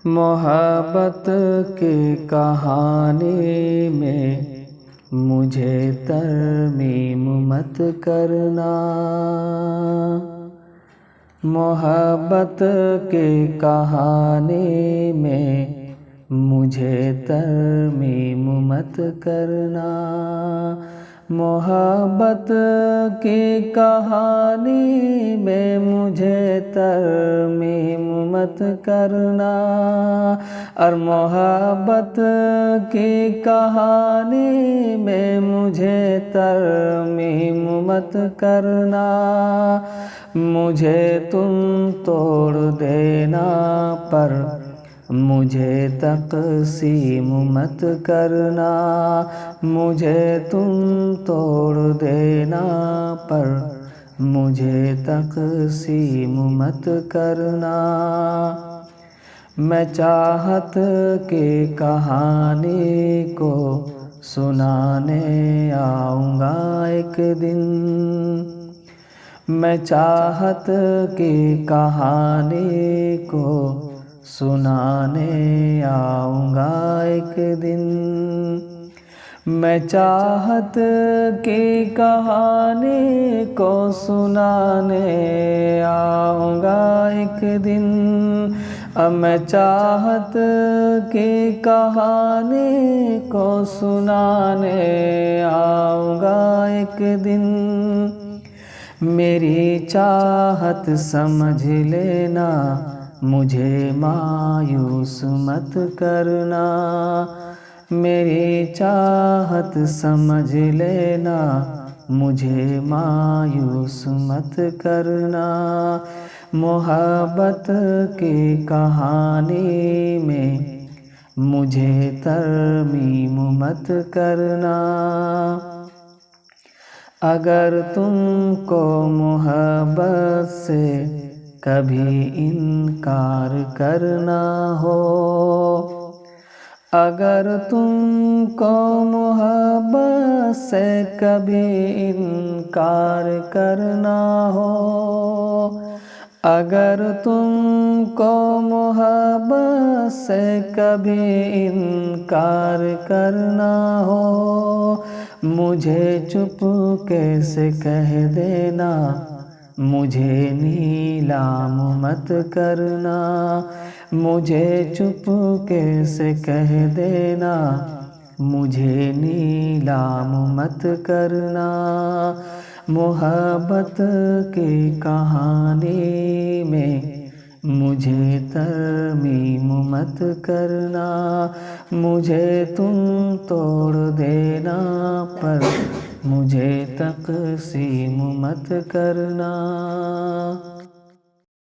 محبت کی کہانی میں مجھے ترمیم مت کرنا، محبت کی کہانی میں مجھے ترمیم مت کرنا، محبت کی کہانی میں مجھے ترمیم مت کرنا، اور محبت کی کہانی میں مجھے ترمیم مت کرنا، مجھے تم توڑ دینا پر مجھے تقسیم مت کرنا، مجھے تم توڑ دینا پر مجھے تقسیم مت کرنا، میں چاہت کی کہانی کو سنانے آؤں گا ایک دن، میں چاہت کی کہانی کو سنانے آؤں گا ایک دن، میں چاہت کی کہانی کو سنانے آؤں گا ایک دن، میں چاہت کی کہانی کو سنانے آؤں گا ایک دن، میری چاہت سمجھ لینا مجھے مایوس مت کرنا، میری چاہت سمجھ لینا مجھے مایوس مت کرنا، محبت کی کہانی میں مجھے ترمیم مت کرنا، اگر تم کو محبت سے کبھی انکار کرنا ہو، اگر تم کو محبت سے کبھی انکار کرنا ہو، اگر تم کو محبت سے کبھی انکار کرنا ہو، مجھے چپکے سے کہہ دینا مجھے نیلام مت کرنا، مجھے چپکے سے کہہ دینا مجھے نیلام مت کرنا، محبت کی کہانی میں مجھے ترمیم مت کرنا، مجھے تم توڑ دینا پر مجھے تقسیم مت کرنا۔